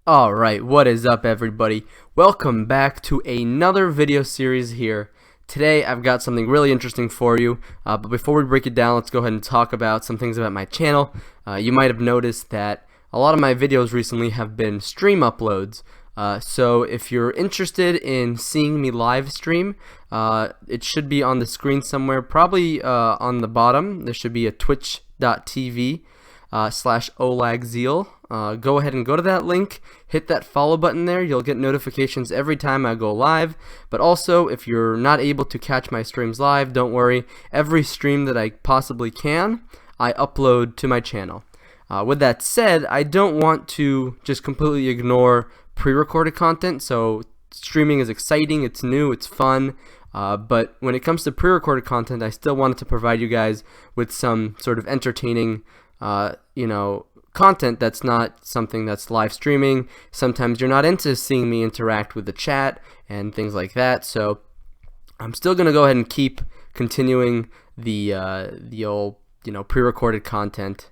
Alright, what is up everybody? Welcome back to another video series here. Today I've got something really interesting for you, but before we break it down, let's go ahead and talk about some things about my channel. You might have noticed that a lot of my videos recently have been stream uploads. So if you're interested in seeing me live stream, it should be on the screen somewhere, probably on the bottom. There should be a twitch.tv /olagzeal. Go ahead and go to that link, hit that follow button there. You'll get notifications every time I go live. But also, if you're not able to catch my streams live, don't worry. Every stream that I possibly can, I upload to my channel. With that said, I don't want to just completely ignore pre-recorded content. So streaming is exciting, it's new, it's fun. But when it comes to pre-recorded content, I still wanted to provide you guys with some sort of entertaining content that's not something that's live streaming. Sometimes you're not into seeing me interact with the chat and things like that, so I'm still gonna go ahead and keep continuing the old pre-recorded content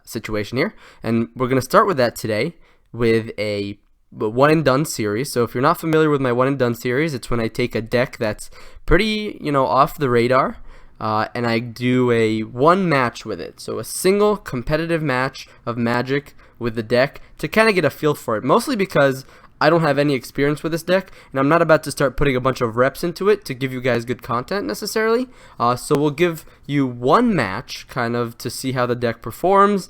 situation here, and we're gonna start with that today with a one and done series. So if you're not familiar with my one and done series, it's when I take a deck that's pretty off the radar, and I do a one match with it. So a single competitive match of Magic with the deck to kind of get a feel for it. Mostly because I don't have any experience with this deck, and I'm not about to start putting a bunch of reps into it to give you guys good content necessarily. So we'll give you one match kind of to see how the deck performs,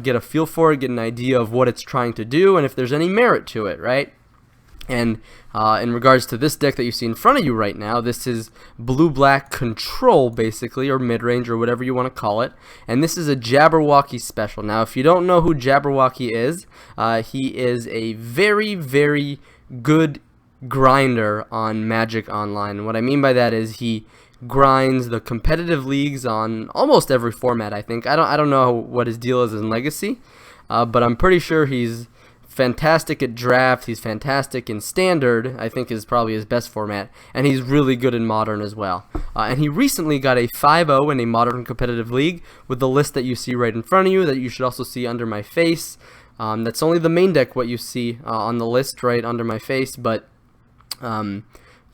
get a feel for it, get an idea of what it's trying to do, and if there's any merit to it, right? And in regards to this deck that you see in front of you right now, this is blue-black control basically, or mid-range, or whatever you want to call it. And this is a Jaberwocki special. Now if you don't know who Jaberwocki is, he is a very, very good grinder on Magic Online. And what I mean by that is he grinds the competitive leagues on almost every format, I think. I don't know what his deal is in Legacy, but I'm pretty sure he's fantastic at draft. He's fantastic in standard, I think is probably his best format, and he's really good in modern as well. And he recently got a 5-0 in a modern competitive league with the list that you see right in front of you, that you should also see under my face. That's only the main deck what you see on the list right under my face, but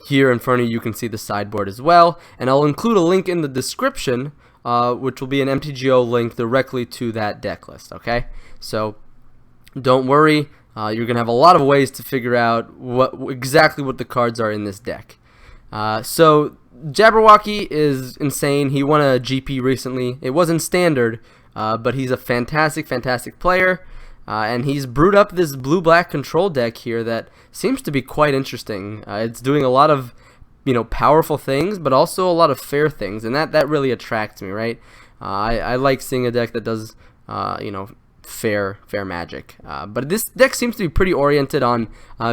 here in front of you, you can see the sideboard as well, and I'll include a link in the description, which will be an MTGO link directly to that deck list. Okay, so don't worry, you're gonna have a lot of ways to figure out exactly what the cards are in this deck. So Jaberwocki is insane. He won a GP recently. It wasn't standard, but he's a fantastic player, and he's brewed up this blue-black control deck here that seems to be quite interesting. It's doing a lot of powerful things, but also a lot of fair things, and that really attracts me, right? I like seeing a deck that does fair magic, but this deck seems to be pretty oriented on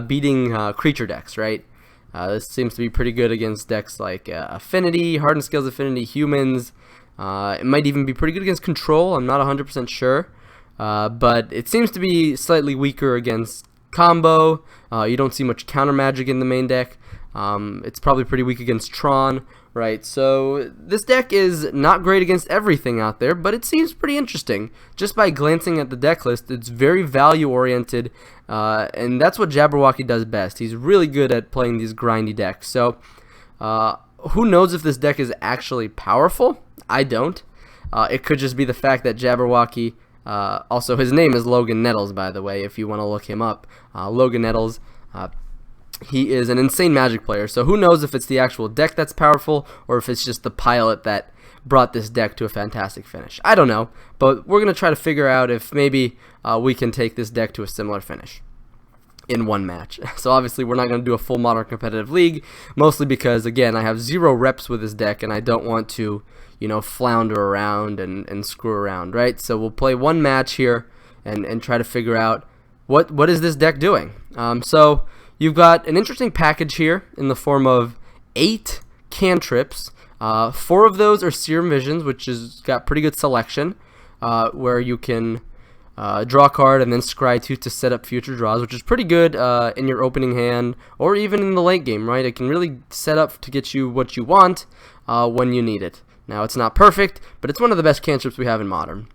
beating creature decks, right? This seems to be pretty good against decks like Affinity, Hardened Scales Affinity, Humans. It might even be pretty good against Control. I'm not 100% sure, but it seems to be slightly weaker against Combo. You don't see much counter magic in the main deck. It's probably pretty weak against Tron, right? So this deck is not great against everything out there, but it seems pretty interesting. Just by glancing at the deck list, it's very value oriented, and that's what Jaberwocki does best. He's really good at playing these grindy decks. So who knows if this deck is actually powerful? I don't. It could just be the fact that Jaberwocki, also his name is Logan Nettles, by the way, if you want to look him up. Logan Nettles. He is an insane Magic player, so who knows if it's the actual deck that's powerful or if it's just the pilot that brought this deck to a fantastic finish. I don't know, but we're going to try to figure out if maybe we can take this deck to a similar finish in one match. So obviously we're not going to do a full modern competitive league, mostly because, again, I have 0 reps with this deck and I don't want to, flounder around and screw around, right? So we'll play one match here and try to figure out what is this deck doing. So you've got an interesting package here in the form of 8 cantrips. 4 of those are Serum Visions, which has got pretty good selection, where you can draw a card and then scry 2 to set up future draws, which is pretty good in your opening hand or even in the late game, right? It can really set up to get you what you want when you need it. Now, it's not perfect, but it's one of the best cantrips we have in Modern.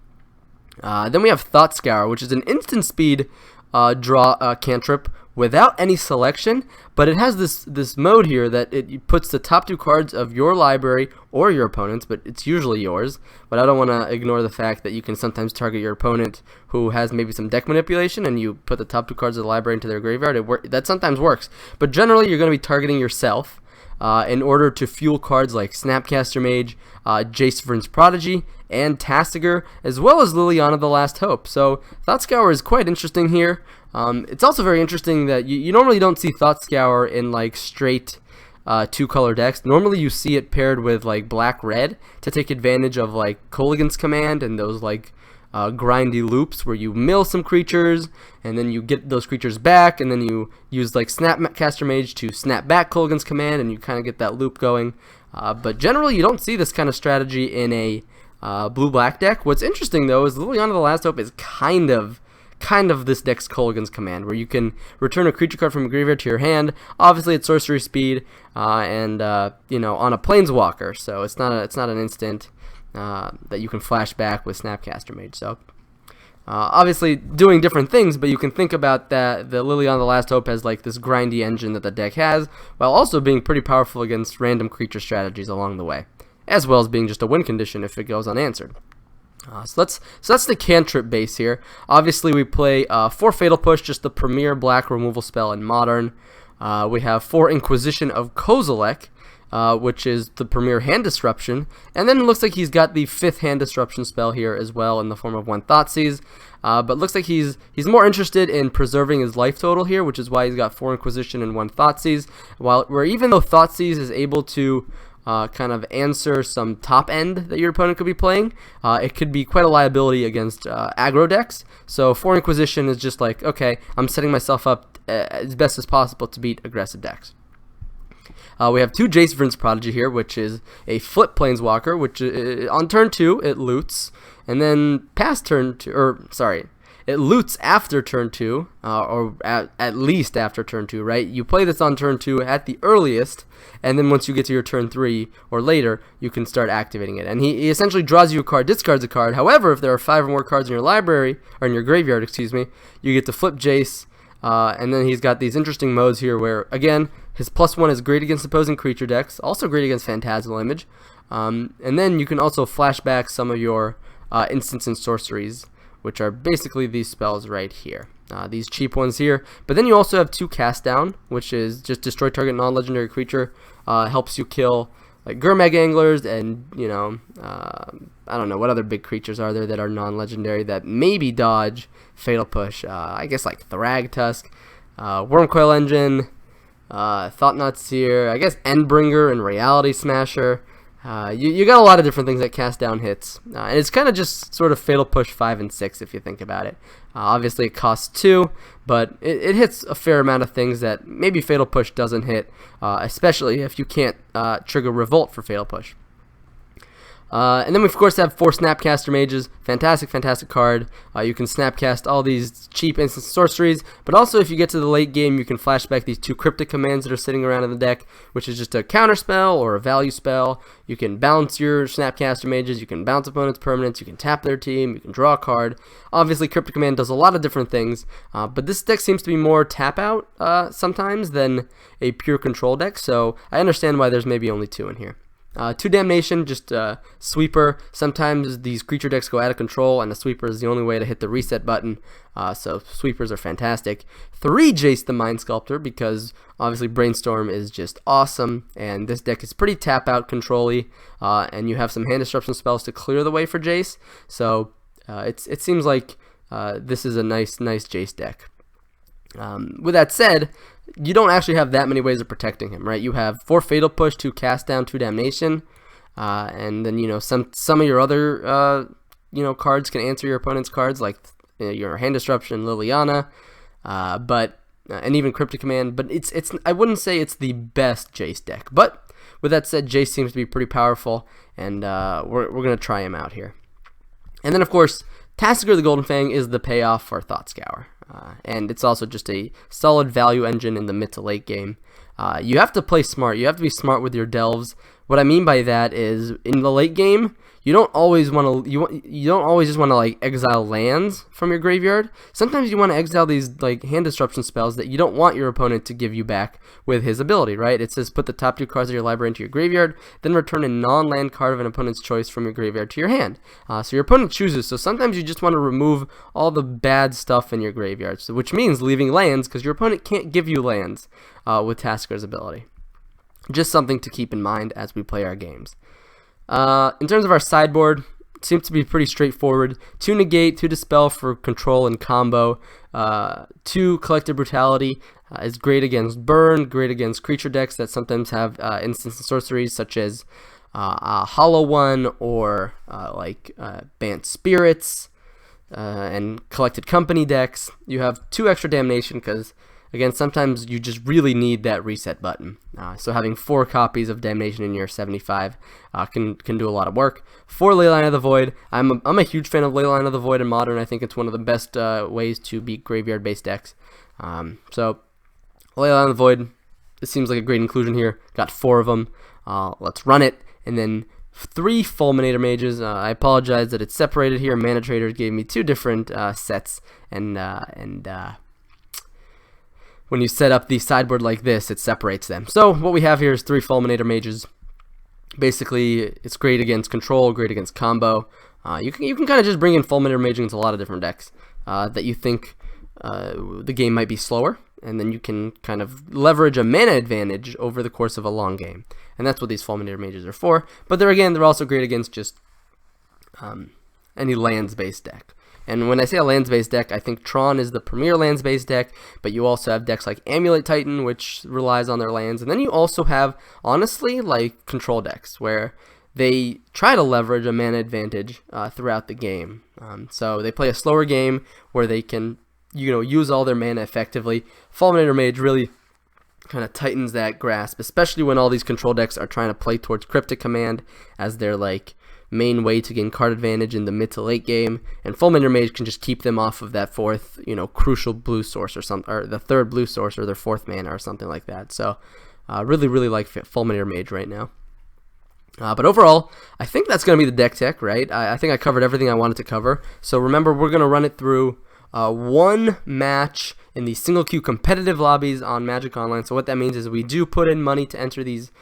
Then we have Thought Scour, which is an instant speed draw a cantrip without any selection, but it has this mode here that it puts the top 2 cards of your library or your opponent's, but it's usually yours. But I don't want to ignore the fact that you can sometimes target your opponent who has maybe some deck manipulation, and you put the top 2 cards of the library into their graveyard. That sometimes works, but generally you're going to be targeting yourself in order to fuel cards like Snapcaster Mage, Jaberwocki's Prodigy, and Tasigur, as well as Liliana the Last Hope. So Thought Scour is quite interesting here. It's also very interesting that you normally don't see Thought Scour in like straight 2-color decks. Normally you see it paired with like black-red to take advantage of like Kolaghan's Command and those like grindy loops where you mill some creatures and then you get those creatures back, and then you use like Snapcaster Mage to snap back Kolaghan's Command, and you kind of get that loop going. But generally you don't see this kind of strategy in a blue-black deck. What's interesting though is Liliana the Last Hope is kind of this deck's Kolaghan's Command, where you can return a creature card from a graveyard to your hand. Obviously at sorcery speed, and you know, on a planeswalker, so it's not an instant that you can flash back with Snapcaster Mage. So obviously doing different things, but you can think about that the Liliana the Last Hope has like this grindy engine that the deck has, while also being pretty powerful against random creature strategies along the way, as well as being just a win condition if it goes unanswered. So that's the cantrip base here. Obviously we play 4 Fatal Push, just the premier black removal spell in Modern. We have 4 Inquisition of Kozilek, which is the premier hand disruption, and then it looks like he's got the 5th hand disruption spell here as well in the form of 1 Thoughtseize. But looks like he's more interested in preserving his life total here, which is why he's got 4 Inquisition and 1 Thoughtseize. Where even though Thoughtseize is able to kind of answer some top end that your opponent could be playing, it could be quite a liability against aggro decks. So 4 Inquisition is just like, okay, I'm setting myself up as best as possible to beat aggressive decks. We have 2 Jaberwocki's Prodigy here, which is a flip planeswalker, which on turn 2 it loots, and then past turn 2, or sorry, it loots after turn 2, or at least after turn 2, right? You play this on turn 2 at the earliest, and then once you get to your turn 3 or later, you can start activating it. And he essentially draws you a card, discards a card. However, if there are 5 or more cards in your library, or in your graveyard, excuse me, you get to flip Jace, and then he's got these interesting modes here where, again, his +1 is great against opposing creature decks, also great against Phantasmal Image, and then you can also flash back some of your instants and sorceries, which are basically these spells right here, these cheap ones here. But then you also have 2 Cast Down, which is just destroy target non-legendary creature, helps you kill like Gurmag Anglers, and you know, I don't know what other big creatures are there that are non-legendary that maybe dodge Fatal Push. I guess like Thragtusk, Wormcoil Engine, Thought-Knot Seer, I guess Endbringer and Reality Smasher. You got a lot of different things that cast down hits, and it's kind of just sort of Fatal Push 5 and 6 if you think about it. Obviously it costs 2, but it hits a fair amount of things that maybe Fatal Push doesn't hit, especially if you can't trigger Revolt for Fatal Push. And then we of course have 4 Snapcaster Mages. Fantastic card. You can Snapcast all these cheap instant sorceries, but also if you get to the late game, you can flash back these 2 Cryptic Commands that are sitting around in the deck, which is just a counter spell or a value spell. You can bounce your Snapcaster Mages, you can bounce opponents' permanents, you can tap their team, you can draw a card. Obviously Cryptic Command does a lot of different things, but this deck seems to be more tap out sometimes than a pure control deck, so I understand why there's maybe only 2 in here. 2 Damnation, just sweeper. Sometimes these creature decks go out of control, and the sweeper is the only way to hit the reset button, so sweepers are fantastic. 3 Jace the Mind Sculptor, because obviously Brainstorm is just awesome, and this deck is pretty tap out control-y, and you have some hand disruption spells to clear the way for Jace, so it seems like this is a nice Jace deck. With that said, you don't actually have that many ways of protecting him, right? You have 4 Fatal Push, 2 Cast Down, 2 Damnation, and then, you know, some of your other cards can answer your opponent's cards, like your Hand Disruption, Liliana, and even Cryptic Command. But it's I wouldn't say it's the best Jace deck. But with that said, Jace seems to be pretty powerful, and we're gonna try him out here. And then of course, Tasigur the Golden Fang is the payoff for Thought Scour. And it's also just a solid value engine in the mid to late game. You have to play smart. You have to be smart with your delves, What I mean by that is in the late game, you don't always want to you don't always just want to like exile lands from your graveyard. Sometimes you want to exile these like hand disruption spells that you don't want your opponent to give you back with his ability, right? It says put the top 2 cards of your library into your graveyard, then return a non-land card of an opponent's choice from your graveyard to your hand. So your opponent chooses. So sometimes you just want to remove all the bad stuff in your graveyard, so, which means leaving lands because your opponent can't give you lands with Tasker's ability. Just something to keep in mind as we play our games. In terms of our sideboard, it seems to be pretty straightforward. 2 negate, 2 dispel for control and combo. 2 collective brutality is great against burn, great against creature decks that sometimes have instants and sorceries such as a hollow one or Bant Spirits and collected company decks. You have 2 extra damnation because, again, sometimes you just really need that reset button. So having 4 copies of Damnation in your 75 can do a lot of work. 4 Leyline of the Void. I'm a huge fan of Leyline of the Void in Modern. I think it's one of the best ways to beat graveyard-based decks. So Leyline of the Void, it seems like a great inclusion here. Got 4 of them. Let's run it. And then 3 Fulminator Mages. I apologize that it's separated here. Mana Traders gave me 2 different sets, and when you set up the sideboard like this, it separates them. So what we have here is 3 Fulminator Mages. Basically, it's great against control, great against combo. You can kind of just bring in Fulminator Mage into a lot of different decks that you think the game might be slower, and then you can kind of leverage a mana advantage over the course of a long game. And that's what these Fulminator Mages are for. But they're also great against just any lands-based deck. And when I say a lands-based deck, I think Tron is the premier lands-based deck, but you also have decks like Amulet Titan, which relies on their lands. And then you also have, honestly, like control decks, where they try to leverage a mana advantage throughout the game. So they play a slower game where they can, use all their mana effectively. Fulminator Mage really kind of tightens that grasp, especially when all these control decks are trying to play towards Cryptic Command as their main way to gain card advantage in the mid to late game, and Fulminator Mage can just keep them off of that 4th, crucial blue source or the 3rd blue source or their 4th mana or something like that. So, really like Fulminator Mage right now. But overall, I think that's going to be the deck tech, right? I think I covered everything I wanted to cover. So remember, we're going to run it through 1 match in the single queue competitive lobbies on Magic Online. So what that means is we do put in money to enter these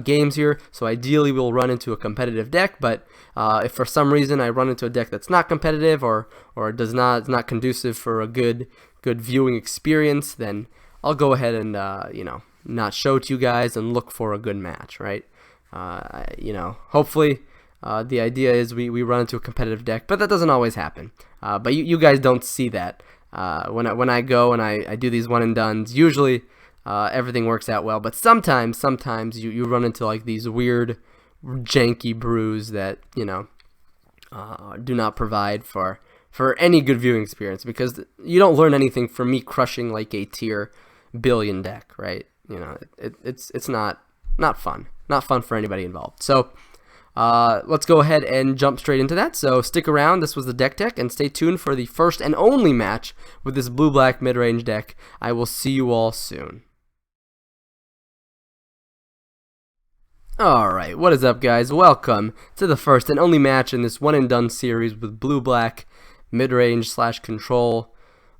games here, so ideally we'll run into a competitive deck, but if for some reason I run into a deck that's not competitive or is not conducive for a good viewing experience, then I'll go ahead and not show it to you guys and look for a good match, right? Hopefully the idea is we run into a competitive deck, but that doesn't always happen. But you guys don't see that when I go and I do these one and dones. Usually everything works out well, but sometimes you run into these weird janky brews that do not provide for any good viewing experience, because you don't learn anything from me crushing a tier billion deck, right? It's not fun for anybody involved. So let's go ahead and jump straight into that. So stick around. This was the deck tech, and stay tuned for the first and only match with this blue-black mid-range deck. I will see you all soon. Alright, what is up, guys? Welcome to the first and only match in this one and done series with blue-black mid-range / control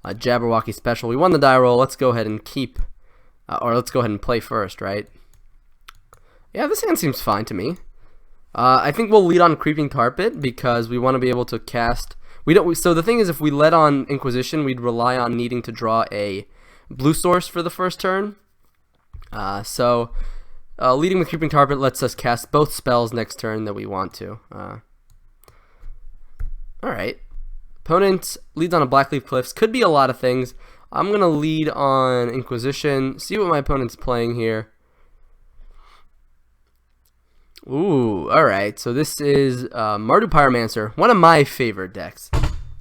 Jaberwocki special. We won the die roll. Let's go ahead and let's go ahead and play first, right? Yeah, this hand seems fine to me. I think we'll lead on Creeping Carpet because we want to be able to cast. So the thing is, if we led on Inquisition, we'd rely on needing to draw a blue source for the first turn. Leading with Creeping Carpet lets us cast both spells next turn that we want to. Alright. Opponent leads on a Blackleaf Cliffs. Could be a lot of things. I'm going to lead on Inquisition. See what my opponent's playing here. Ooh, alright. So this is Mardu Pyromancer. One of my favorite decks.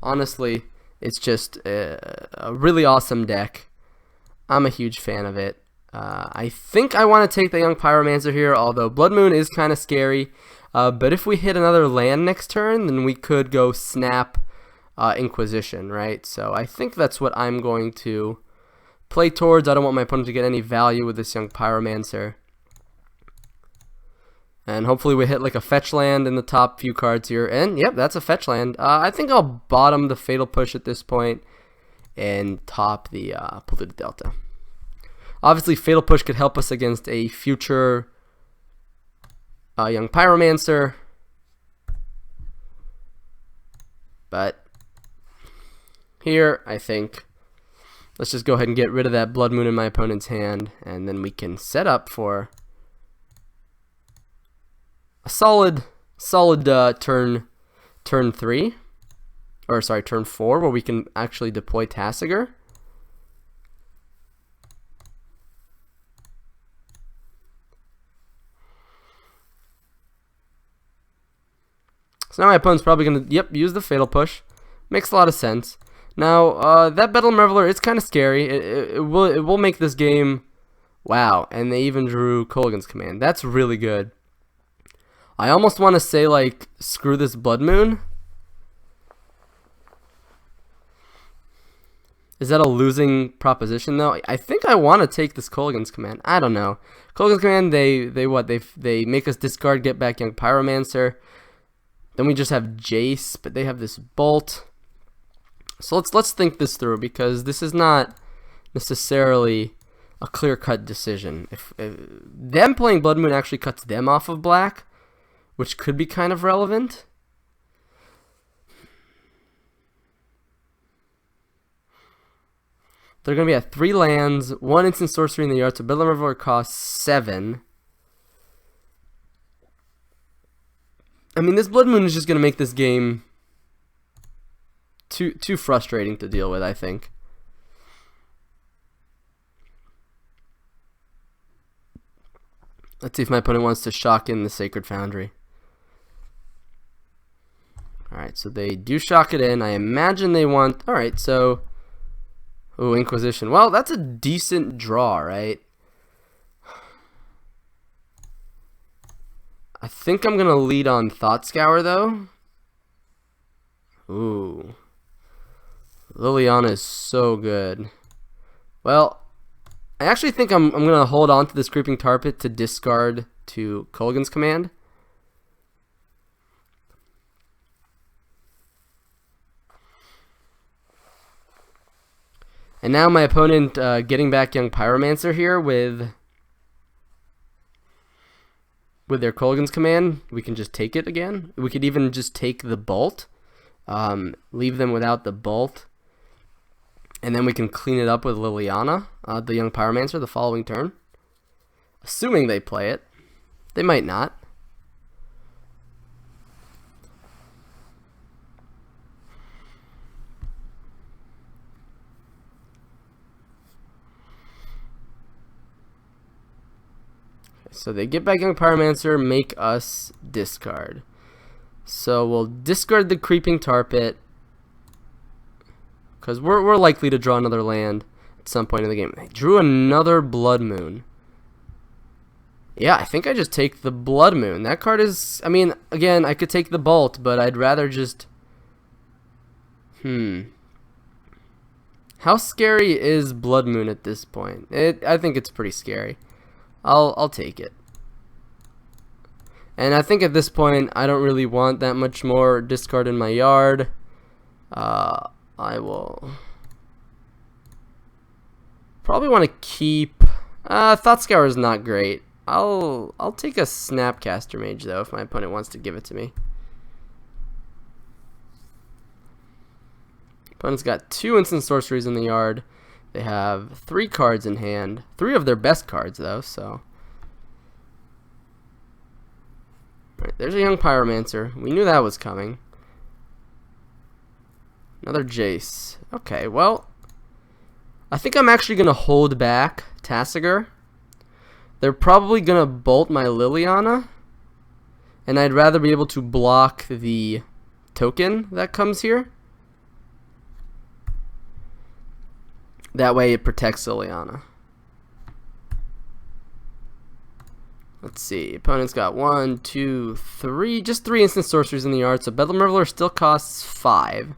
Honestly, it's just a really awesome deck. I'm a huge fan of it. I think I want to take the young Pyromancer here, although Blood Moon is kind of scary. But if we hit another land next turn, then we could go snap Inquisition, right? So I think that's what I'm going to play towards. I don't want my opponent to get any value with this young Pyromancer. And hopefully we hit like a fetch land in the top few cards here. And yep, that's a fetch land. I think I'll bottom the Fatal Push at this point and top the Polluted Delta. Obviously, Fatal Push could help us against a future young Pyromancer. But here, I think, let's just go ahead and get rid of that Blood Moon in my opponent's hand, and then we can set up for a solid turn 3, or sorry, turn 4, where we can actually deploy Tasigur. So now my opponent's probably going to, use the Fatal Push. Makes a lot of sense. Now, that Bedlam Reveler, it's kind of scary. It will make this game, wow, and they even drew Kolaghan's Command. That's really good. I almost want to say, like, screw this Blood Moon. Is that a losing proposition, though? I think I want to take this Kolaghan's Command. I don't know. Kolaghan's Command, they make us discard, get back young Pyromancer. Then we just have Jace, but they have this Bolt. So let's think this through, because this is not necessarily a clear-cut decision. If them playing Blood Moon actually cuts them off of black, which could be kind of relevant. They're going to be at 3 lands, 1 instant sorcery in the yard, so Bedlam Reveler costs 7. I mean, this Blood Moon is just going to make this game too frustrating to deal with, I think. Let's see if my opponent wants to shock in the Sacred Foundry. Alright, so they do shock it in. I imagine they want... Alright, so... Ooh, Inquisition. Well, that's a decent draw, right? I think I'm going to lead on Thought Scour, though. Ooh. Liliana is so good. Well, I actually think I'm going to hold on to this Creeping Tar Pit to discard to Kolaghan's Command. And now my opponent getting back young Pyromancer here with their Kolaghan's Command. We can just take it again. We could even just take the Bolt. Leave them without the Bolt. And then we can clean it up with Liliana, the young Pyromancer, the following turn. Assuming they play it. They might not. So they get back young Pyromancer, make us discard. So we'll discard the Creeping Tar Pit, because we're likely to draw another land at some point in the game. They drew another Blood Moon. Yeah, I think I just take the Blood Moon. That card is... I mean, again, I could take the Bolt, but I'd rather just... How scary is Blood Moon at this point? I think it's pretty scary. I'll take it. And I think at this point, I don't really want that much more discard in my yard. I will probably want to keep... Thought Scour is not great. I'll take a Snapcaster Mage, though, if my opponent wants to give it to me. Opponent's got 2 instant sorceries in the yard. They have 3 cards in hand. 3 of their best cards, though, so... Alright, there's a young Pyromancer. We knew that was coming. Another Jace. Okay, well... I think I'm actually going to hold back Tasigur. They're probably going to bolt my Liliana. And I'd rather be able to block the token that comes here. That way it protects Liliana. Let's see. Opponent's got 1, 2, 3. Just 3 instant sorceries in the yard. So Bedlam Reveler still costs 5.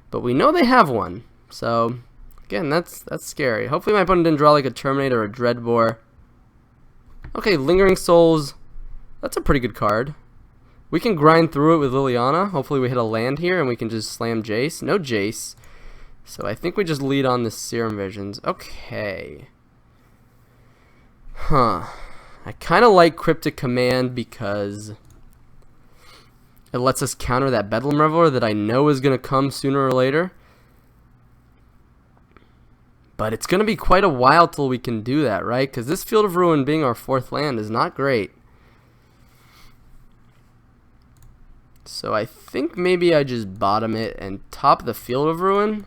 But we know they have one. So, again, that's scary. Hopefully my opponent didn't draw like a Terminator or a Dreadbore. Okay, Lingering Souls That's a pretty good card. We can grind through it with Liliana. Hopefully we hit a land here and we can just slam Jace. No Jace. So I think we just lead on the Serum Visions. Okay. Huh. I kind of like Cryptic Command because it lets us counter that Bedlam Reveler that I know is going to come sooner or later. But it's going to be quite a while till we can do that, right? Because this Field of Ruin being our 4th land is not great. So I think maybe I just bottom it and top the Field of Ruin.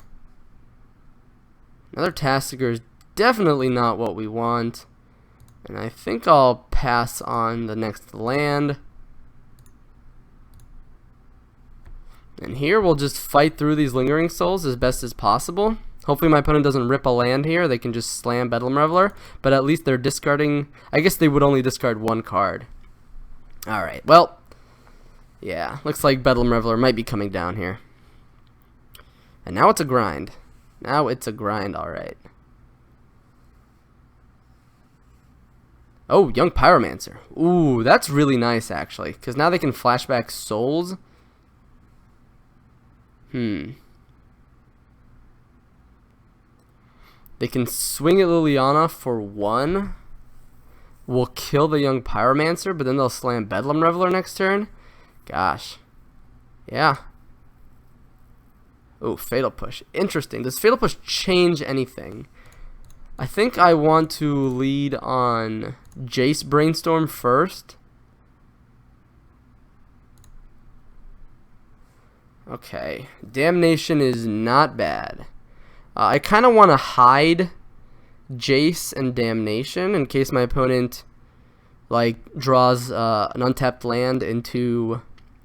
Another Tassiger is definitely not what we want. And I think I'll pass on the next land. And here we'll just fight through these Lingering Souls as best as possible. Hopefully my opponent doesn't rip a land here. They can just slam Bedlam Reveler. But at least they're discarding... I guess they would only discard 1 card. Alright, well... yeah, looks like Bedlam Reveler might be coming down here. And now it's a grind. Now it's a grind, alright. Oh, Young Pyromancer. Ooh, that's really nice, actually. Because now they can flashback souls. They can swing at Liliana for 1. We'll kill the Young Pyromancer, but then they'll slam Bedlam Reveler next turn. Gosh. Yeah. Oh, Fatal Push. Interesting. Does Fatal Push change anything? I think I want to lead on Jace Brainstorm first. Okay. Damnation is not bad. I kind of want to hide Jace and Damnation in case my opponent draws an untapped land into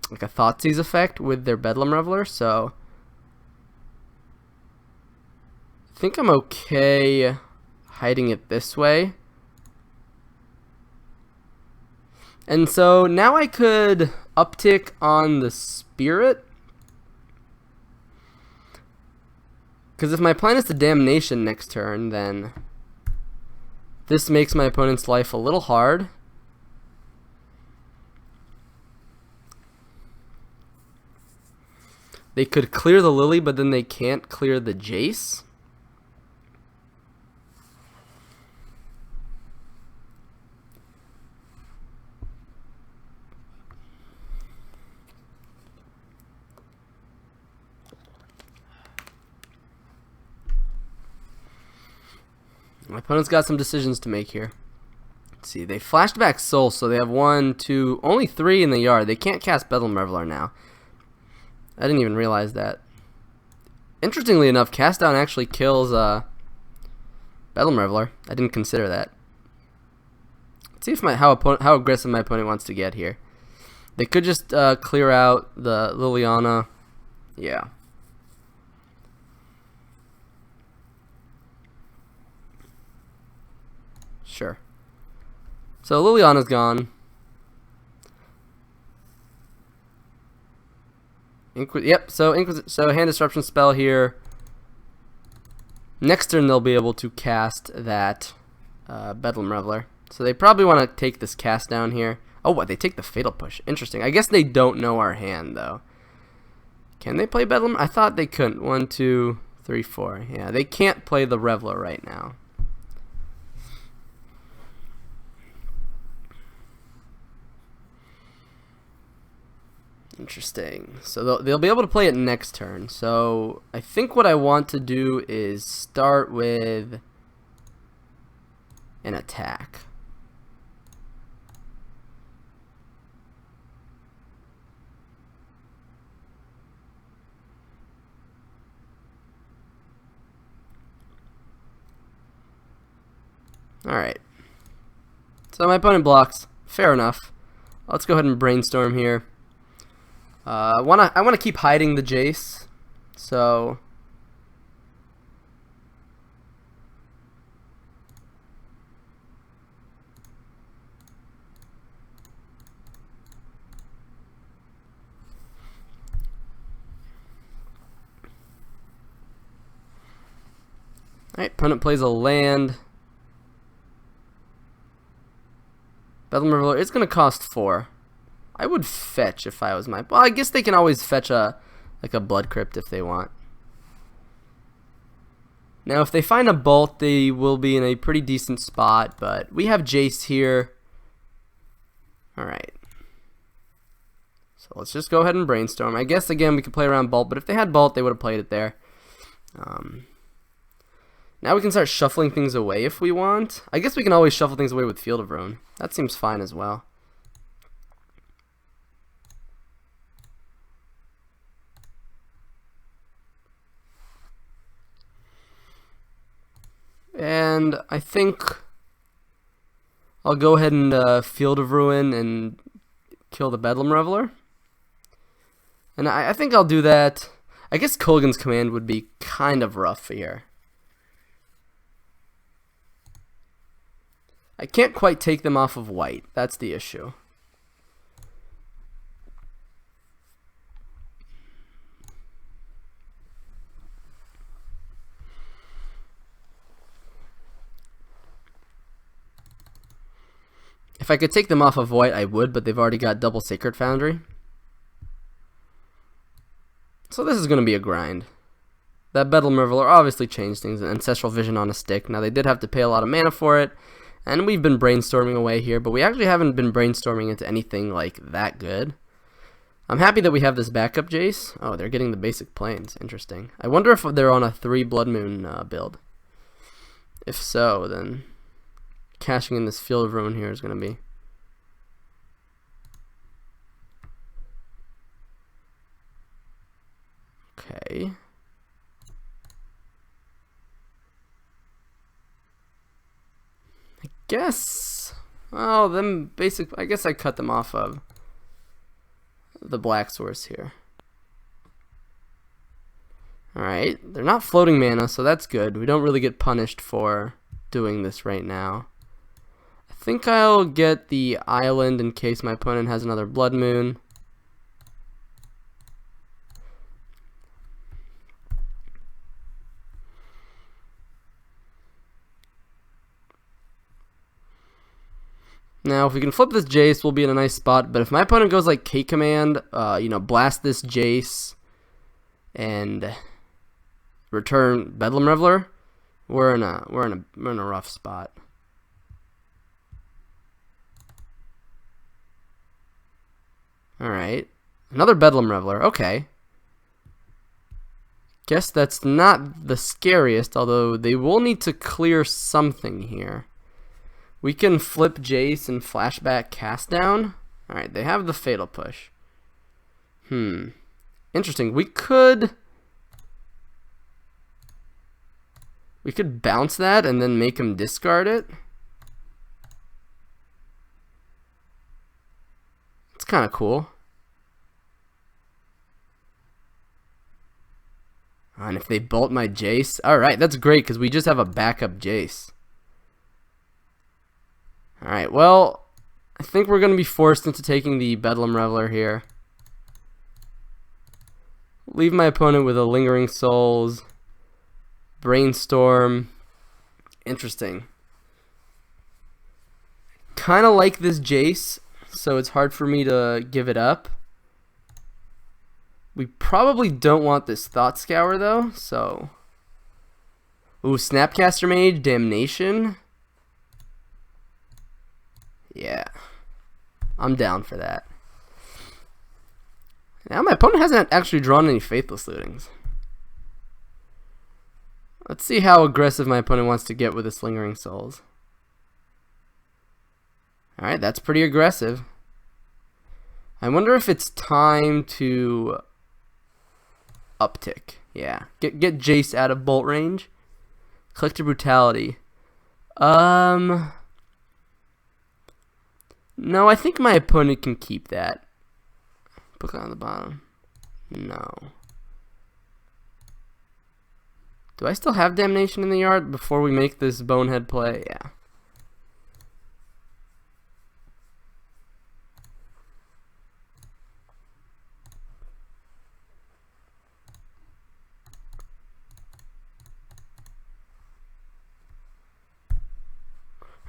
like a Thoughtseize effect with their Bedlam Reveler, so I think I'm okay hiding it this way. And so now I could uptick on the Spirit, because if my plan is to Damnation next turn, then this makes my opponent's life a little hard. They could clear the Lily, but then they can't clear the Jace. My opponent's got some decisions to make here. Let's see, they flashed back Soul, so they have 1, 2, only 3 in the yard. They can't cast Bedlam Reveler now. I didn't even realize that. Interestingly enough, Cast Down actually kills Bedlam Reveler. I didn't consider that. Let's see if how aggressive my opponent wants to get here. They could just clear out the Liliana. Yeah. Sure. So Liliana's gone. Yep, so Hand Disruption spell here. Next turn they'll be able to cast that Bedlam Reveler. So they probably want to take this Cast Down here. Oh, what? They take the Fatal Push. Interesting. I guess they don't know our hand, though. Can they play Bedlam? I thought they couldn't. 1, 2, 3, 4. Yeah, they can't play the Reveler right now. Interesting. So they'll be able to play it next turn. So I think what I want to do is start with an attack. Alright. So my opponent blocks. Fair enough. Let's go ahead and Brainstorm here. I wanna keep hiding the Jace, so alright, opponent plays a land. Bedlam Reveler is going to cost 4. I would fetch if I was my... Well, I guess they can always fetch a Blood Crypt if they want. Now, if they find a Bolt, they will be in a pretty decent spot, but we have Jace here. Alright. So let's just go ahead and brainstorm. I guess, again, we could play around Bolt, but if they had Bolt, they would have played it there. Now we can start shuffling things away if we want. I guess we can always shuffle things away with Field of Ruin. That seems fine as well. And I think I'll go ahead and Field of Ruin and kill the Bedlam Reveler. And I think I'll do that. I guess Kolaghan's Command would be kind of rough here. I can't quite take them off of white. That's the issue. If I could take them off of white, I would, but they've already got double Sacred Foundry. So this is going to be a grind. That Bedlam Reveler obviously changed things. An Ancestral Vision on a stick. Now, they did have to pay a lot of mana for it, and we've been brainstorming away here, but we actually haven't been brainstorming into anything like that good. I'm happy that we have this backup Jace. Oh, they're getting the basic planes. Interesting. I wonder if they're on a 3 Blood Moon build. If so, then cashing in this Field of Ruin here is going to be... Okay. I guess... Oh, them basic... I guess I cut them off of the Black Source here. Alright, they're not floating mana, so that's good. We don't really get punished for doing this right now. I think I'll get the island in case my opponent has another Blood Moon. Now, if we can flip this Jace, we'll be in a nice spot. But if my opponent goes like K-Command, you know, blast this Jace and return Bedlam Reveler, we're in a rough spot. All right, another Bedlam Reveler. Okay. Guess that's not the scariest, although they will need to clear something here. We can flip Jace and flashback cast down. Alright, they have the Fatal Push. Interesting. We could bounce that and then make him discard it. It's kind of cool. And if they bolt my Jace, alright, that's great because we just have a backup Jace. Alright, well, I think we're going to be forced into taking the Bedlam Reveler here. Leave my opponent with a Lingering Souls, Brainstorm. Interesting. Kind of like this Jace, so it's hard for me to give it up. We probably don't want this Thought Scour though, so... Ooh, Snapcaster Mage, Damnation. Yeah, I'm down for that. Now my opponent hasn't actually drawn any Faithless Lootings. Let's see how aggressive my opponent wants to get with his Lingering Souls. Alright, that's pretty aggressive. I wonder if it's time to uptick. Yeah, get Jace out of bolt range. Collective Brutality. No, I think my opponent can keep that. Book on the bottom. No. Do I still have Damnation in the yard before we make this bonehead play? Yeah.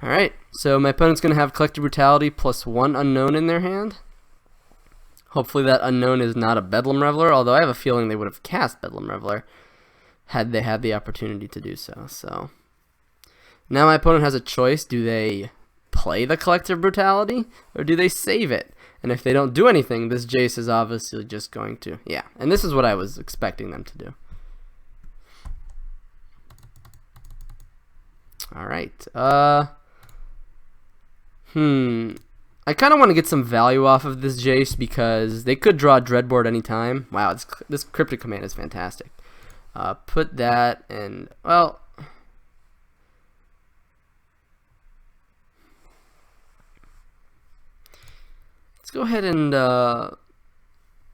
Alright. So my opponent's going to have Collective Brutality plus 1 unknown in their hand. Hopefully that unknown is not a Bedlam Reveler, although I have a feeling they would have cast Bedlam Reveler had they had the opportunity to do so. So now my opponent has a choice. Do they play the Collective Brutality or do they save it? And if they don't do anything, this Jace is obviously just going to, yeah. And this is what I was expecting them to do. Alright. I kind of want to get some value off of this Jace because they could draw Dreadboard anytime. Wow, this Cryptic Command is fantastic. Put that and, well, let's go ahead and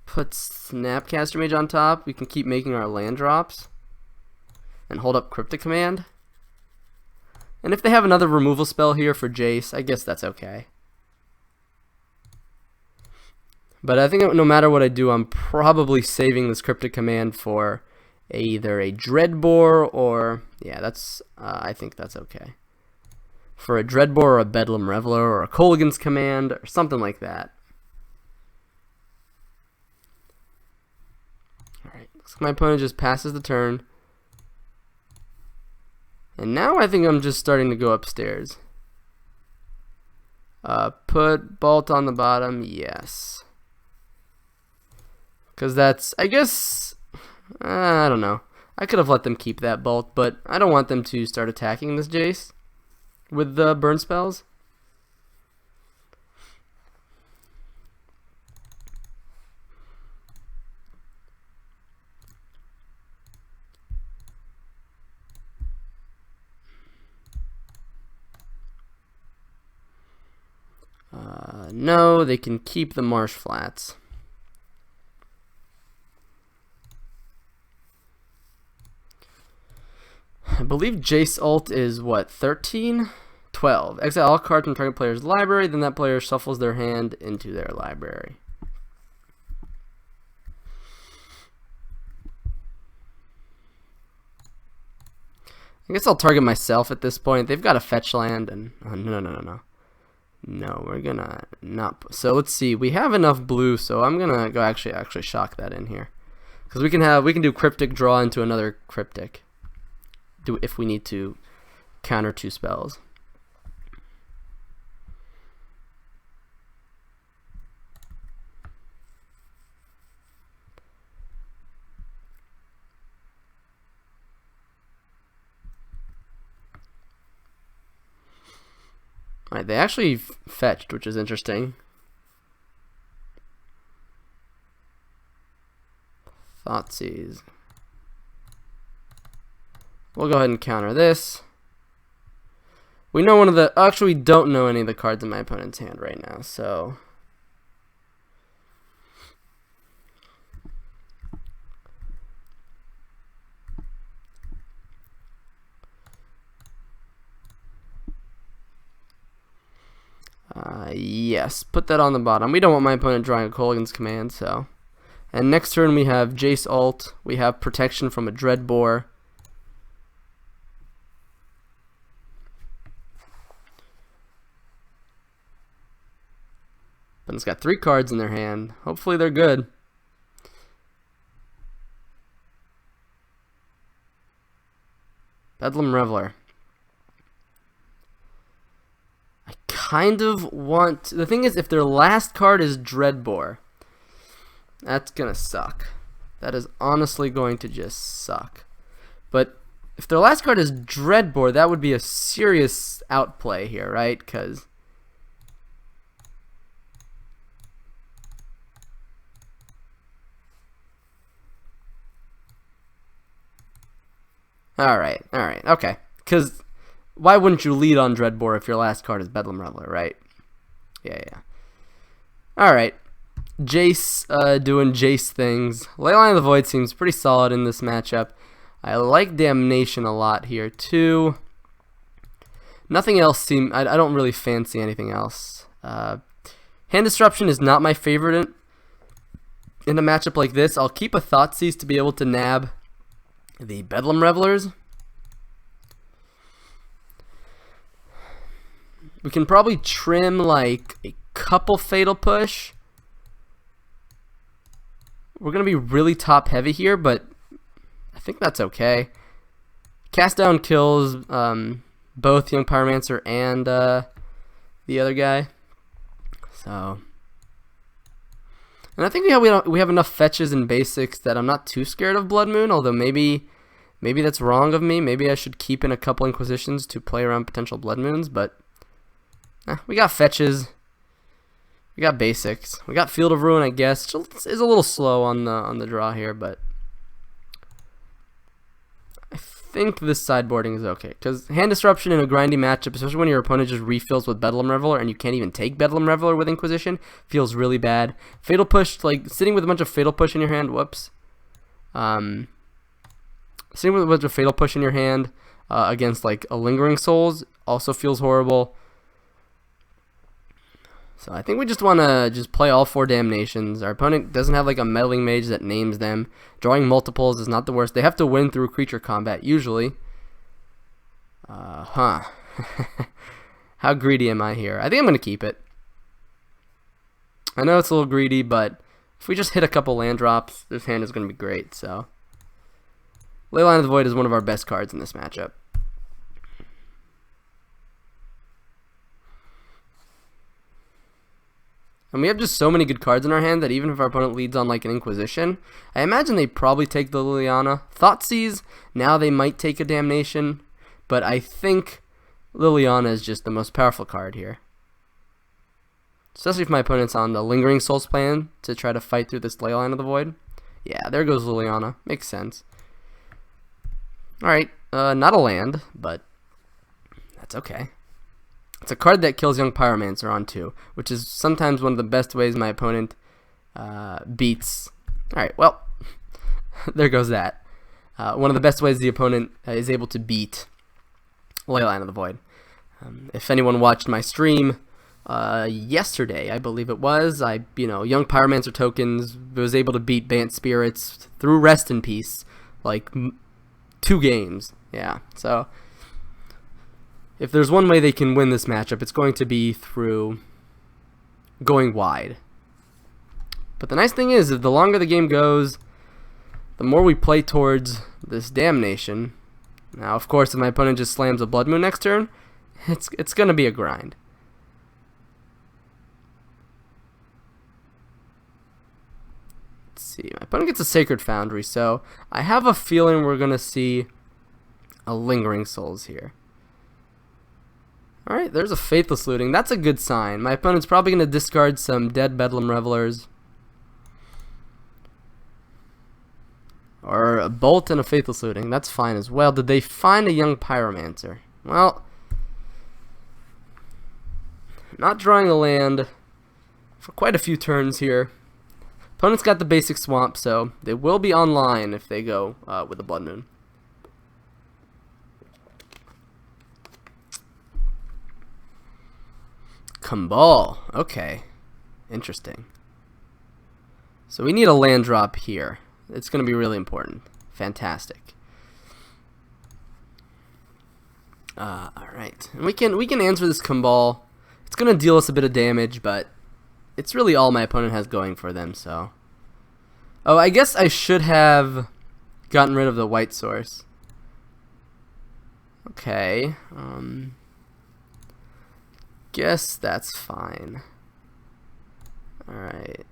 put Snapcaster Mage on top. We can keep making our land drops and hold up Cryptic Command. And if they have another removal spell here for Jace, I guess that's okay. But I think no matter what I do, I'm probably saving this Cryptic Command for either a Dreadbore or, yeah, that's I think that's okay. For a Dreadbore or a Bedlam Reveler or a Kolaghan's Command or something like that. Alright, so my opponent just passes the turn. And now I think I'm just starting to go upstairs. Put Bolt on the bottom, yes. Because that's, I guess, I don't know. I could have let them keep that Bolt, but I don't want them to start attacking this Jace with the burn spells. No, they can keep the Marsh Flats. I believe Jace ult is what, 13? 12. Exile all cards from target player's library, then that player shuffles their hand into their library. I guess I'll target myself at this point. They've got a fetch land and no. No, we're gonna not. So let's see. We have enough blue, so I'm gonna go actually shock that in here, because we can do cryptic draw into another cryptic. Do if we need to counter 2 spells. Alright, they actually fetched, which is interesting. Thoughtseize. We'll go ahead and counter this. We know one of the, actually we don't know any of the cards in my opponent's hand right now, so. Yes, put that on the bottom. We don't want my opponent drawing a Kolaghan's Command, so. And next turn we have Jace ult. We have protection from a Dreadbore. But it's got 3 cards in their hand. Hopefully they're good. Bedlam Reveler. I kind of want... The thing is, if their last card is Dreadbore, that's gonna suck. That is honestly going to just suck. But if their last card is Dreadbore, that would be a serious outplay here, right? Because... Alright, okay. Because why wouldn't you lead on Dreadbore if your last card is Bedlam Reveler, right? Yeah. Alright. Jace doing Jace things. Leyline of the Void seems pretty solid in this matchup. I like Damnation a lot here too. Nothing else I don't really fancy anything else. Hand Disruption is not my favorite in a matchup like this. I'll keep a Thoughtseize to be able to nab the Bedlam Revelers. We can probably trim like a couple Fatal Push. We're going to be really top heavy here, but I think that's okay. Cast down kills both Young Pyromancer and the other guy. So, and I think we have enough fetches and basics that I'm not too scared of Blood Moon, although maybe that's wrong of me. Maybe I should keep in a couple Inquisitions to play around potential Blood Moons, but we got fetches. We got basics. We got Field of Ruin, I guess. It's a little slow on the draw here, but I think this sideboarding is okay. Because Hand Disruption in a grindy matchup, especially when your opponent just refills with Bedlam Reveler and you can't even take Bedlam Reveler with Inquisition, feels really bad. Fatal Push, like sitting with a bunch of Fatal Push in your hand. Whoops. Sitting with a bunch of Fatal Push in your hand against like a Lingering Souls also feels horrible. So I think we just want to just play all 4 Damnations. Our opponent doesn't have like a Meddling Mage that names them. Drawing multiples is not the worst. They have to win through creature combat usually. How greedy am I here? I think I'm going to keep it. I know it's a little greedy, but if we just hit a couple land drops, this hand is going to be great. So Leyline of the Void is one of our best cards in this matchup. And we have just so many good cards in our hand that even if our opponent leads on like an Inquisition, I imagine they probably take the Liliana. Thoughtseize, now they might take a Damnation, but I think Liliana is just the most powerful card here. Especially if my opponent's on the Lingering Souls plan to try to fight through this Leyline of the Void. Yeah, there goes Liliana. Makes sense. Alright, not a land, but that's okay. It's a card that kills Young Pyromancer on 2, which is sometimes one of the best ways my opponent beats. Alright, well, there goes that. One of the best ways the opponent is able to beat Leyline of the Void. If anyone watched my stream yesterday, I believe it was, Young Pyromancer tokens was able to beat Bant Spirits through Rest in Peace, like 2 games. Yeah, so if there's one way they can win this matchup, it's going to be through going wide. But the nice thing is, the longer the game goes, the more we play towards this Damnation. Now, of course, if my opponent just slams a Blood Moon next turn, it's going to be a grind. Let's see. My opponent gets a Sacred Foundry, so I have a feeling we're going to see a Lingering Souls here. Alright, there's a Faithless Looting. That's a good sign. My opponent's probably going to discard some dead Bedlam Revelers. Or a Bolt and a Faithless Looting. That's fine as well. Did they find a Young Pyromancer? Well, not drawing a land for quite a few turns here. Opponent's got the basic Swamp, so they will be online if they go with a Blood Moon. Kumbal. Okay. Interesting. So we need a land drop here. It's going to be really important. Fantastic. Alright. And we can answer this Kumbal. It's going to deal us a bit of damage, but it's really all my opponent has going for them, so. Oh, I guess I should have gotten rid of the white source. Okay. Guess that's fine. Alright.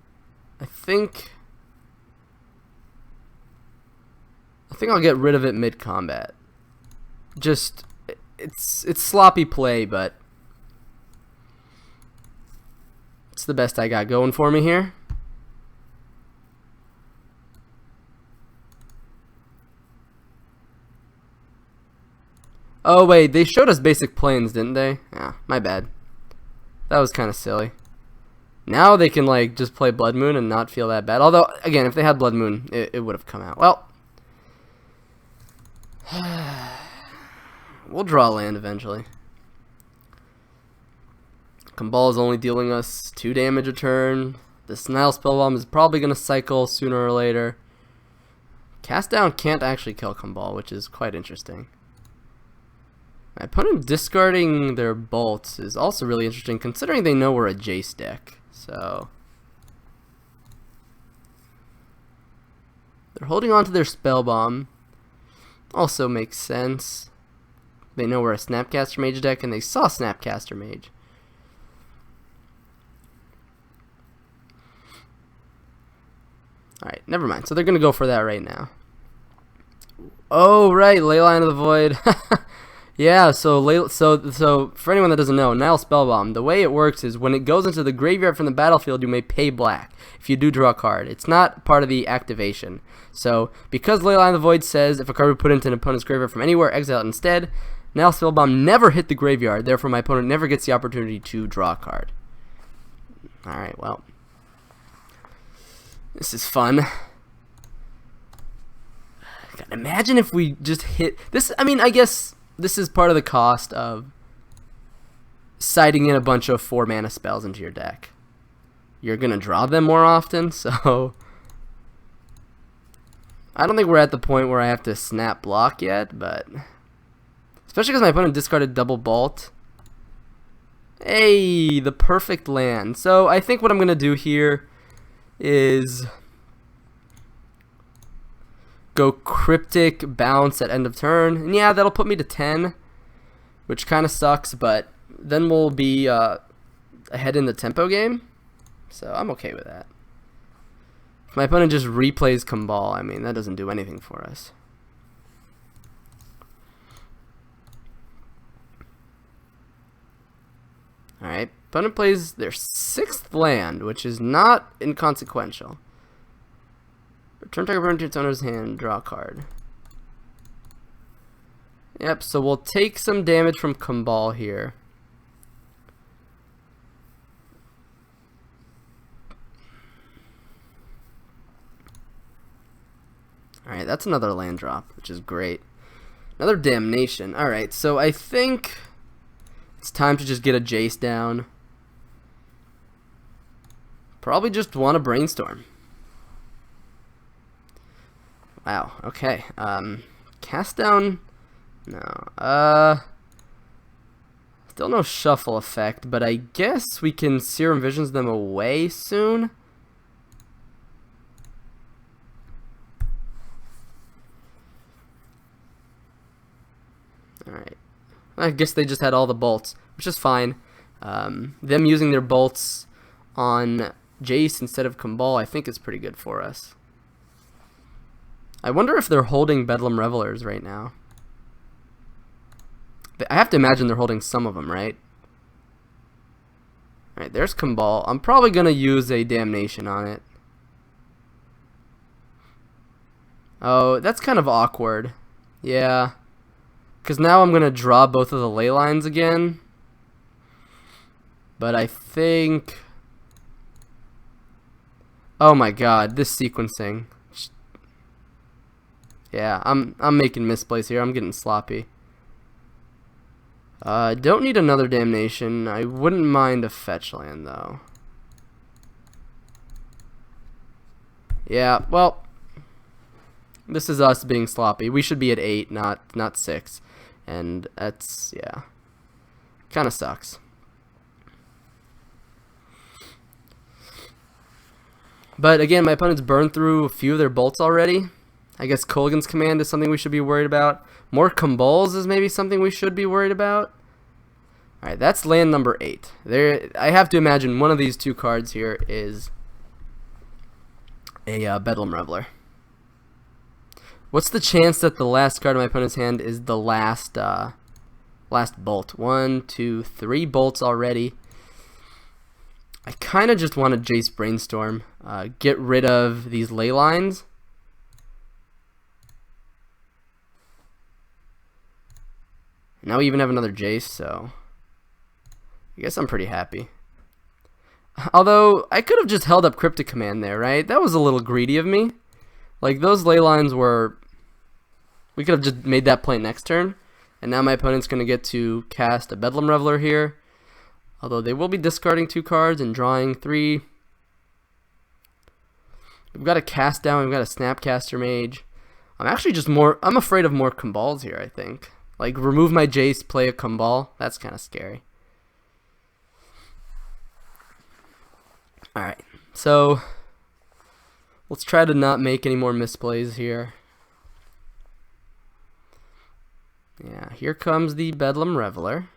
I think I'll get rid of it mid-combat. Just, it's sloppy play, but it's the best I got going for me here. Oh wait, they showed us basic planes, didn't they? Yeah, my bad. That was kind of silly. Now they can like just play Blood Moon and not feel that bad. Although, again, if they had Blood Moon, it would have come out. Well, we'll draw land eventually. Kumbal is only dealing us 2 damage a turn. The Snile Spellbomb is probably going to cycle sooner or later. Cast Down can't actually kill Kumbal, which is quite interesting. My opponent discarding their bolts is also really interesting, considering they know we're a Jace deck. So they're holding on to their Spell Bomb. Also makes sense. They know we're a Snapcaster Mage deck, and they saw Snapcaster Mage. Alright, never mind. So they're going to go for that right now. Oh, right. Leyline of the Void. Yeah, so for anyone that doesn't know, Nile Spellbomb, the way it works is when it goes into the graveyard from the battlefield, you may pay black if you do draw a card. It's not part of the activation. So, because Leyline of the Void says if a card would put into an opponent's graveyard from anywhere, exile it instead, Nile Spellbomb never hit the graveyard, therefore my opponent never gets the opportunity to draw a card. Alright, well. This is fun. God, imagine if we just hit this. I mean, I guess this is part of the cost of siding in a bunch of 4-mana spells into your deck. You're gonna draw them more often, so I don't think we're at the point where I have to snap block yet, but especially because my opponent discarded double bolt. Hey, the perfect land. So I think what I'm gonna do here is go Cryptic Bounce at end of turn, and yeah, that'll put me to 10, which kind of sucks, but then we'll be ahead in the tempo game, so I'm okay with that. If my opponent just replays Cabal, I mean, that doesn't do anything for us. Alright, opponent plays their 6th land, which is not inconsequential. Return target opponent to its owner's hand, draw a card. Yep, so we'll take some damage from Cabal here. Alright, that's another land drop, which is great. Another Damnation. Alright, so I think it's time to just get a Jace down. Probably just want to brainstorm. Wow, okay. Cast down. No. Still no shuffle effect, but I guess we can Serum Visions them away soon. Alright. I guess they just had all the bolts, which is fine. Them using their bolts on Jace instead of Cabal, I think is pretty good for us. I wonder if they're holding Bedlam Revelers right now. I have to imagine they're holding some of them, right? Alright, there's Cabal. I'm probably going to use a Damnation on it. Oh, that's kind of awkward. Yeah. Because now I'm going to draw both of the ley lines again. But I think... Oh my god, this sequencing. Yeah, I'm making misplays here. I'm getting sloppy. Don't need another Damnation. I wouldn't mind a fetch land though. Yeah, well, this is us being sloppy. We should be at 8, not 6. And that's, yeah, kind of sucks. But again, my opponent's burned through a few of their bolts already. I guess Kolaghan's Command is something we should be worried about. More Cabals is maybe something we should be worried about. Alright, that's land number 8. I have to imagine one of these two cards here is a Bedlam Reveler. What's the chance that the last card in my opponent's hand is the last bolt? 1, 2, 3 bolts already. I kind of just want to Jace Brainstorm. Get rid of these ley lines. Now we even have another Jace, so I guess I'm pretty happy. Although, I could have just held up Cryptic Command there, right? That was a little greedy of me. Like, those ley lines were... We could have just made that play next turn. And now my opponent's going to get to cast a Bedlam Reveler here. Although they will be discarding 2 cards and drawing 3. We've got a Cast Down, we've got a Snapcaster Mage. I'm actually just I'm afraid of more Cabals here, I think. Like, remove my Jace, play a Kumbal. That's kind of scary. Alright, so let's try to not make any more misplays here. Yeah, here comes the Bedlam Reveler.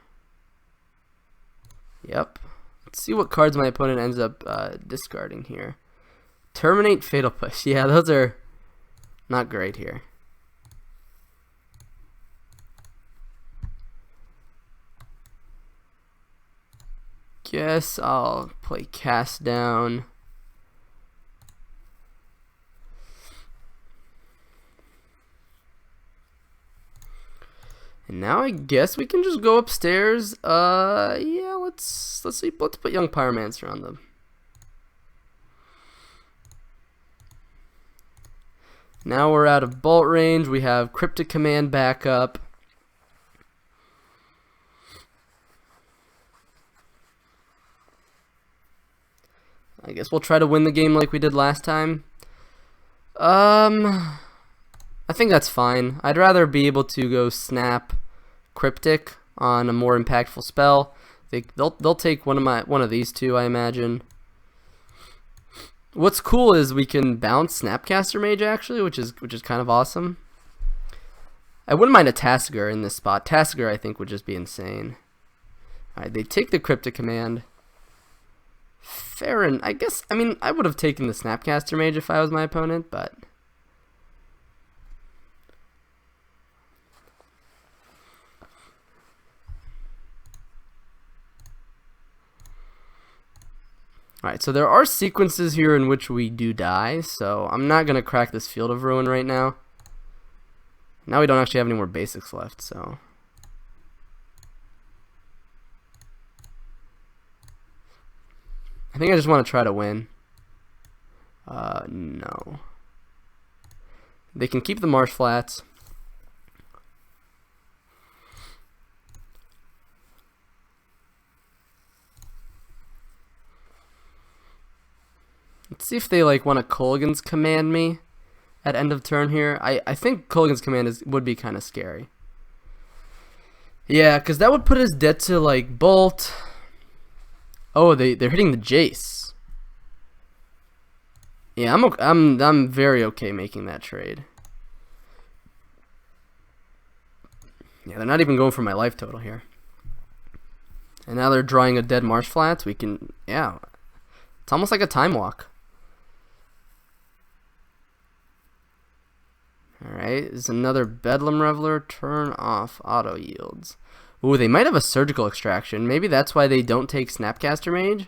Yep. Let's see what cards my opponent ends up discarding here. Terminate, Fatal Push. Yeah, those are not great here. Guess I'll play Cast Down. And now I guess we can just go upstairs. Yeah, let's see. Let's put Young Pyromancer on them. Now we're out of bolt range. We have Cryptic Command backup. I guess we'll try to win the game like we did last time. I think that's fine. I'd rather be able to go snap Cryptic on a more impactful spell. They'll take one of these two, I imagine. What's cool is we can bounce Snapcaster Mage actually, which is kind of awesome. I wouldn't mind a Tasigur in this spot. Tasigur I think would just be insane. Alright, they take the Cryptic Command. Fair, and I guess, I mean, I would have taken the Snapcaster Mage if I was my opponent, but alright, so there are sequences here in which we do die, so I'm not going to crack this Field of Ruin right now. Now we don't actually have any more basics left, so I think I just want to try to win. No. They can keep the Marsh Flats. Let's see if they like want to Kolaghan's Command me at end of turn here. I think Kolaghan's Command would be kind of scary. Yeah, because that would put us dead to like Bolt. Oh, they're hitting the Jace. Yeah, I'm very okay making that trade. Yeah, they're not even going for my life total here. And now they're drawing a dead Marsh Flats. We can, yeah, it's almost like a time walk. Alright, is another Bedlam Reveler. Turn off auto yields. Ooh, they might have a Surgical Extraction. Maybe that's why they don't take Snapcaster Mage.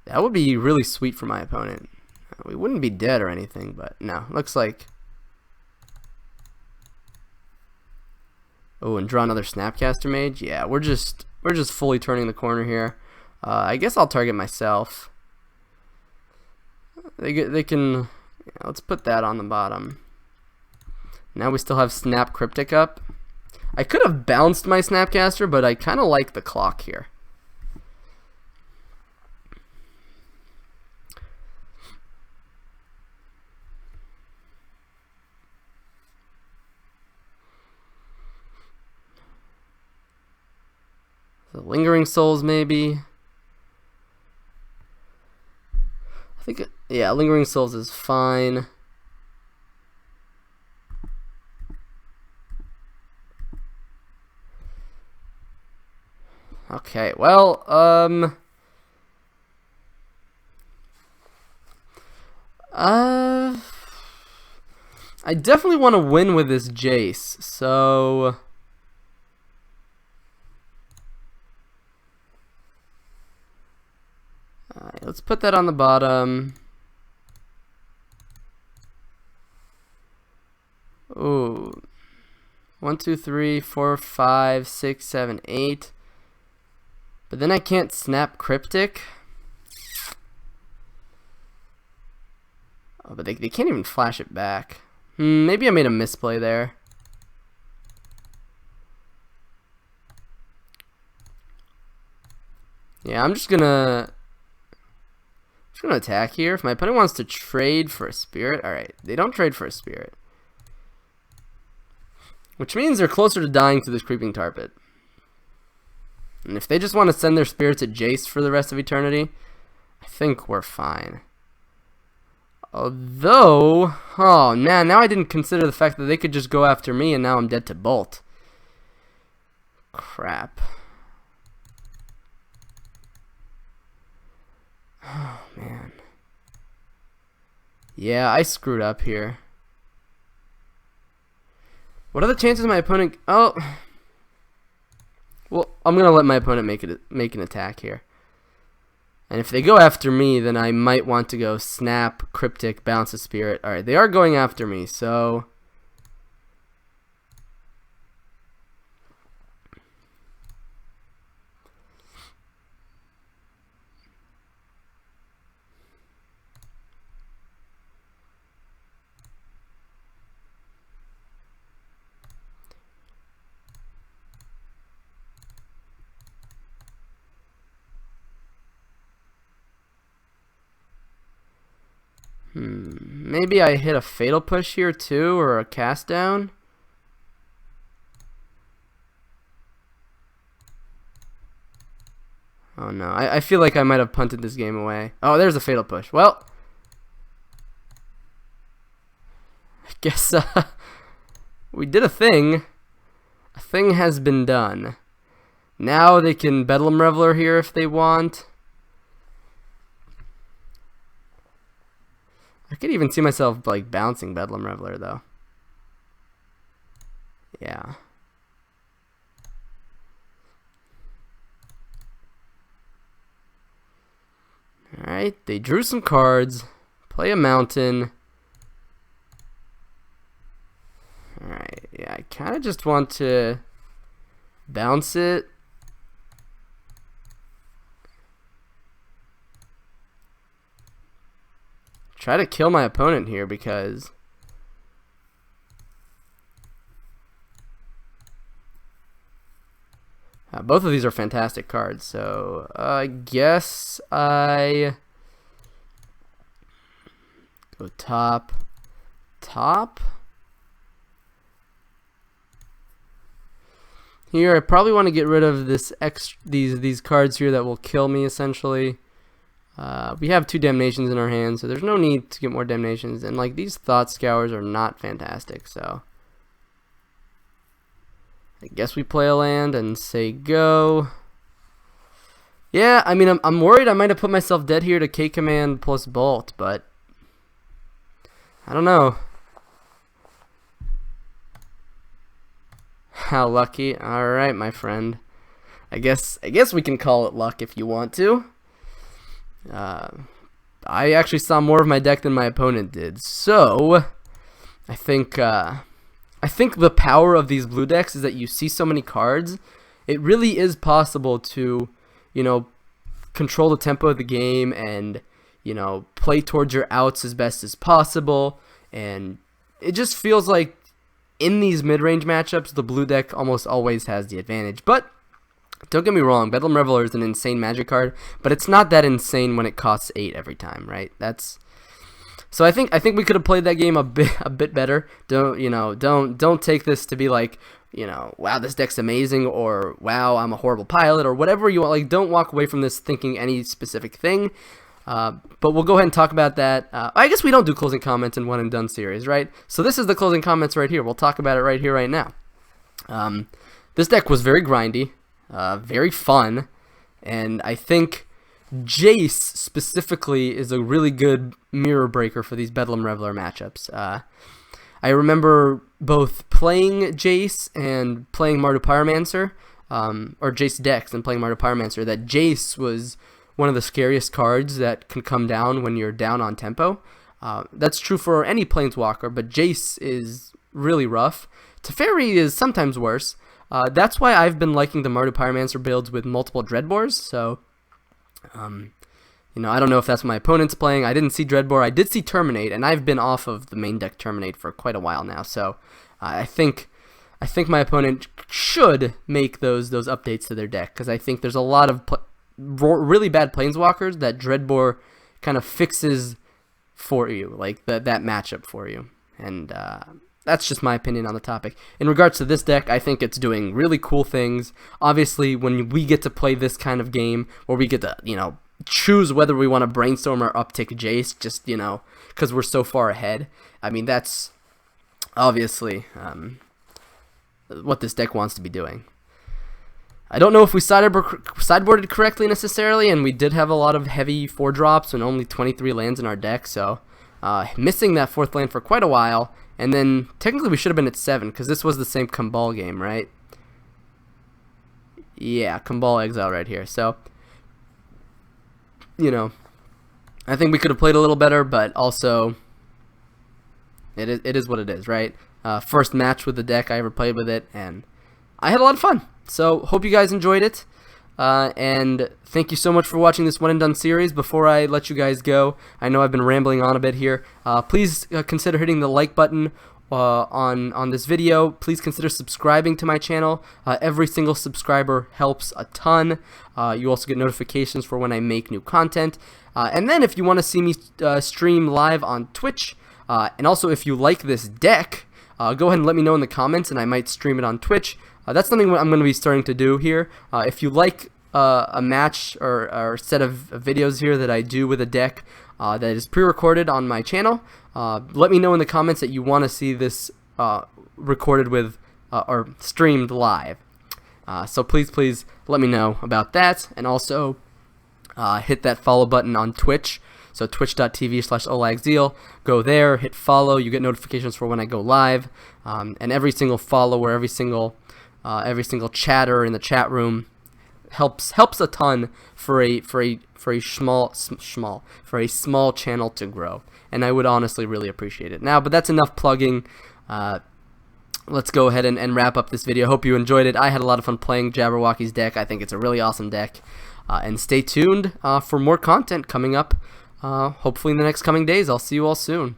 That would be really sweet for my opponent. We wouldn't be dead or anything, but no. Looks like... Oh, and draw another Snapcaster Mage? Yeah, we're just fully turning the corner here. I guess I'll target myself. They can... Yeah, let's put that on the bottom. Now we still have Snap Cryptic up. I could have bounced my Snapcaster, but I kind of like the clock here. The Lingering Souls, maybe. I think, yeah, Lingering Souls is fine. Okay, well, I definitely want to win with this Jace, so alright, let's put that on the bottom. Ooh. 1, 2, 3, 4, 5, 6, 7, 8. But then I can't snap Cryptic. Oh, but they can't even flash it back. Maybe I made a misplay there. Yeah, I'm just gonna... just gonna attack here. If my opponent wants to trade for a spirit, alright, they don't trade for a spirit. Which means they're closer to dying to this creeping tar pit. And if they just want to send their spirits at Jace for the rest of eternity, I think we're fine. Although, oh man, now I didn't consider the fact that they could just go after me and now I'm dead to Bolt. Crap. Oh man. Yeah, I screwed up here. What are the chances my opponent... Oh. Well, I'm going to let my opponent make an attack here. And if they go after me, then I might want to go Snap, Cryptic, Bounce a Spirit. Alright, they are going after me, so... Maybe I hit a Fatal Push here too, or a Cast Down. Oh no, I feel like I might have punted this game away. Oh, there's a Fatal Push. Well, I guess we did a thing. A thing has been done. Now they can Bedlam Reveler here if they want. I could even see myself like bouncing Bedlam Reveler though. Yeah. Alright, they drew some cards. Play a mountain. Alright, yeah, I kind of just want to bounce it. Try to kill my opponent here because both of these are fantastic cards. So I guess I go top. Here I probably want to get rid of this these cards here that will kill me essentially. We have 2 Damnations in our hands, so there's no need to get more Damnations. And like these Thought Scours are not fantastic, so I guess we play a land and say go. Yeah, I mean I'm worried I might have put myself dead here to K command plus Bolt, but I don't know. How lucky. All right, my friend. I guess we can call it luck if you want to. I actually saw more of my deck than my opponent did, so I think the power of these blue decks is that you see so many cards. It really is possible to, you know, control the tempo of the game and, you know, play towards your outs as best as possible. And it just feels like in these mid-range matchups, the blue deck almost always has the advantage. But don't get me wrong, Bedlam Reveler is an insane Magic card, but it's not that insane when it costs 8 every time, right? So I think we could have played that game a bit better. Don't take this to be like, you know, wow, this deck's amazing, or wow, I'm a horrible pilot, or whatever you want. Like, don't walk away from this thinking any specific thing. But we'll go ahead and talk about that. I guess we don't do closing comments in one and done series, right? So this is the closing comments right here. We'll talk about it right here, right now. This deck was very grindy. Very fun, and I think Jace specifically is a really good mirror breaker for these Bedlam Reveler matchups. I remember both playing Jace and playing Mardu Pyromancer, or Jace decks and playing Mardu Pyromancer, that Jace was one of the scariest cards that can come down when you're down on tempo. That's true for any Planeswalker, but Jace is really rough. Teferi is sometimes worse. That's why I've been liking the Mardu Pyromancer builds with multiple Dreadbores. So, you know, I don't know if that's what my opponent's playing. I didn't see Dreadbore. I did see Terminate, and I've been off of the main deck Terminate for quite a while now. So, I think my opponent should make those updates to their deck, because I think there's a lot of really bad Planeswalkers that Dreadbore kind of fixes for you, like that matchup for you. And that's just my opinion on the topic. In regards to this deck, I think it's doing really cool things. Obviously, when we get to play this kind of game where we get to, choose whether we want to brainstorm or uptick Jace, just, because we're so far ahead. I mean, that's obviously what this deck wants to be doing. I don't know if we sideboarded correctly necessarily, and we did have a lot of heavy 4-drops and only 23 lands in our deck, so missing that 4th land for quite a while. And then technically we should have been at 7 because this was the same Kumbal game, right? Yeah, Kumbal Exile right here. So, I think we could have played a little better, but also it is what it is, right? First match with the deck I ever played with it, and I had a lot of fun. So hope you guys enjoyed it. And thank you so much for watching this one and done series. Before I let you guys go, I know I've been rambling on a bit here. Please consider hitting the like button on this video. Please consider subscribing to my channel. Every single subscriber helps a ton. You also get notifications for when I make new content. And then if you want to see me stream live on Twitch, and also if you like this deck, go ahead and let me know in the comments, and I might stream it on Twitch. That's something I'm going to be starting to do here. If you like a match or set of videos here that I do with a deck that is pre-recorded on my channel, let me know in the comments that you want to see this recorded with or streamed live. So please let me know about that, and also hit that follow button on Twitch. So twitch.tv/olagzeal. Go there, hit follow. You get notifications for when I go live, and every single follower, every single chatter in the chat room helps a ton for a small channel to grow, and I would honestly really appreciate it. But that's enough plugging. Let's go ahead and wrap up this video. Hope you enjoyed it. I had a lot of fun playing Jaberwocki's deck. I think it's a really awesome deck, and stay tuned for more content coming up. Hopefully in the next coming days. I'll see you all soon.